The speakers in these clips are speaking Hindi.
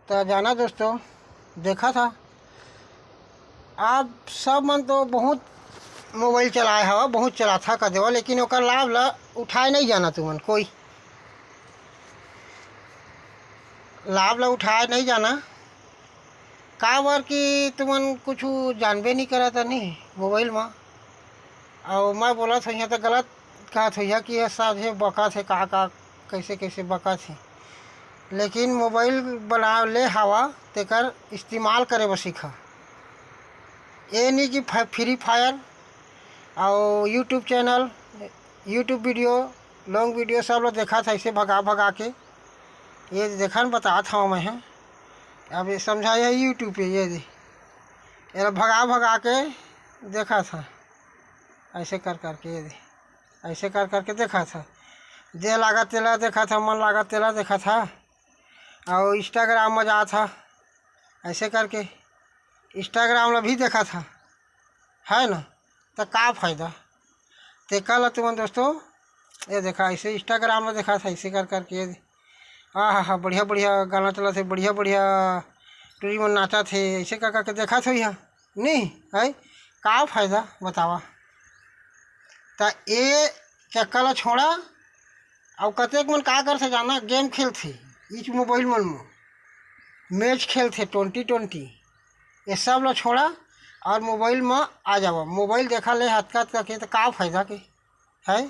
तो जाना दोस्तों, देखा था आप सब मन तो बहुत मोबाइल चलाए हवा, बहुत चला था कर देवा, लेकिन ओकर लाभ ला उठाए नहीं जाना। तुमन कोई लाभ ला उठाए नहीं जाना का बार कि तुमन कुछ जानबे नहीं करा था नहीं मोबाइल में। और मैं बोला था यहाँ तो गलत कहा था कि ये सब है बका थे का कैसे कैसे बका थे, लेकिन मोबाइल बना ले हवा तेकर इस्तेमाल करे बस सीखा। ये नहीं कि फ्री फायर और YouTube channel, YouTube video, long video सब लोग देखा था इसे भगा भगा के। ये देखा न बता था मैं है, अब ये समझा है यूट्यूब पे ये भगा भगा के देखा था, ऐसे कर करके ये ऐसे कर करके देखा था। जे लागा तेला देखा था, मन लागा तेला देखा था। और इंस्टाग्राम में जा था ऐसे करके, इंस्टाग्राम में भी देखा था, है ना। तो का फ़ायदा ते कल तुम दोस्तों ये देखा ऐसे इंस्टाग्राम में देखा था ऐसे कर करके। हाँ हाँ बढ़िया बढ़िया गाना चला थे, बढ़िया बढ़िया टूरी में नाचा थे, ऐसे कर करके देखा था यहाँ नहीं है। का फ़ायदा बतावा। तो ये चक्कर छोड़ा और कतेक मन का कर से जाना, गेम खेलते इस मोबाइल मन में, मैच खेलते 2020, ये सब ला छोड़ा और मोबाइल में आ जाओ। मोबाइल देखा ले हथकत करके तो का फ़ायदा के है।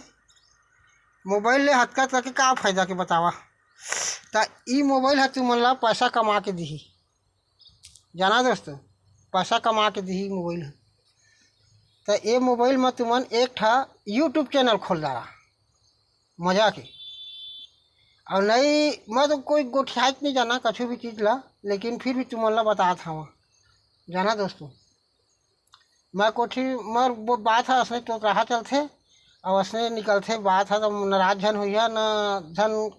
मोबाइल ले हथकत करके का फ़ायदा के बतावा। तो ई मोबाइल है तुमन ला पैसा कमा के दी, जाना दोस्तों, पैसा कमा के दी मोबाइल है। तो ये मोबाइल में तुमन एक ठा यूट्यूब चैनल खोल डाला मजा के। और नहीं मैं तो कोई गोठियात नहीं जाना कछु भी चीज़ ला, लेकिन फिर भी तुमन ला बता था वहाँ जाना दोस्तों। मैं कोठी मर वो बात है असने तो रहा चलते और असने निकलते बात है, तो नाराज झन हुई न झन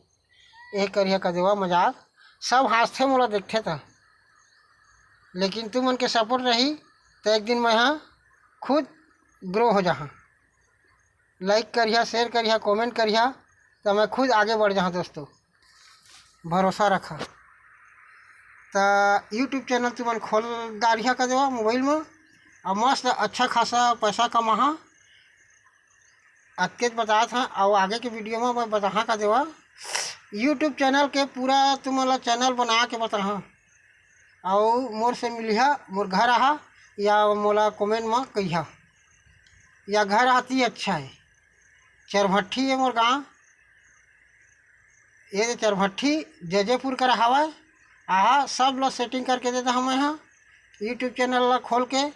ये करिया कर देवा मजाक, सब हंसते मोला देखते था। लेकिन तुम उनके सपोर्ट रही तो एक दिन मैं यहाँ खुद ग्रो हो जहाँ, लाइक करिया, शेयर करिया, कमेंट करिया, तो मैं खुद आगे बढ़ जहाँ दोस्तों, भरोसा रखा। तो यूट्यूब चैनल तुमन खोल डालिया कर देवा मोबाइल में और मस्त अच्छा खासा पैसा कमा। अतके बता था और आगे के वीडियो में मैं बता का देवा यूट्यूब चैनल के पूरा तुमला चैनल बना के बता। और मोर से मिलिया, मोर घर आहा या मोला कमेंट में कहिया, या घर आती अच्छा है। चरभट्ठी है मोर गाँव, ये चरभट्ठी जजेपुर कर हवा आहा, सब लोग सेटिंग करके देता हूँ मैं यहाँ यूट्यूब चैनल ला खोल के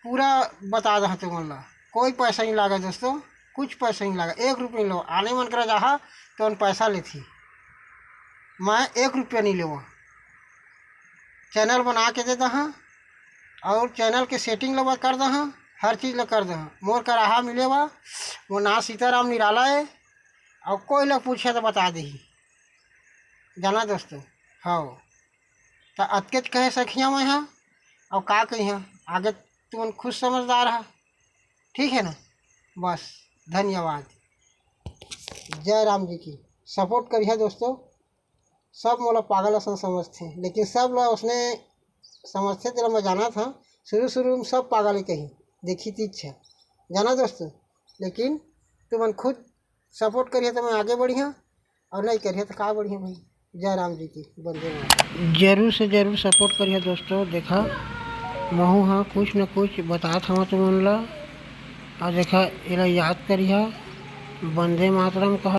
पूरा बता दा तुम ला। कोई पैसा नहीं लगा दोस्तों, कुछ पैसा नहीं लगा, 1 रुपये लो। आने मन करा जहाँ तो उन पैसा लेती, मैं 1 रुपया नहीं लेवा। चैनल बना के देता हाँ और चैनल के सेटिंग लगा कर दा हाँ, हर चीज़ ला कर दा। मोर का रहा मिलेवा, वो ना सीताराम निराला है। और कोई लोग पूछे तो बता दी जाना दोस्तों। हाँ तो अतके कहे सखिया मैं यहाँ और का कही आगे तुम खुद समझदार है, ठीक है ना। बस धन्यवाद, जय राम जी की। सपोर्ट करिए दोस्तों। सब मोला पागल असन समझते हैं, लेकिन सब लोग उसने समझते तेरा मैं जाना था। शुरू में सब पागल ही कहीं देखी थी इच्छा जाना दोस्तों, लेकिन तुम खुद सपोर्ट करिए तो मैं आगे बढ़िया, और नहीं करिए तो का बढ़िया भाई। जय राम जी की, बंदे मातरम। जरूर से जरूर सपोर्ट करिए दोस्तों। देखा महू हाँ कुछ न कुछ बता था तुम ला, और देखा इला याद करिए, बंदे मातरम कहा।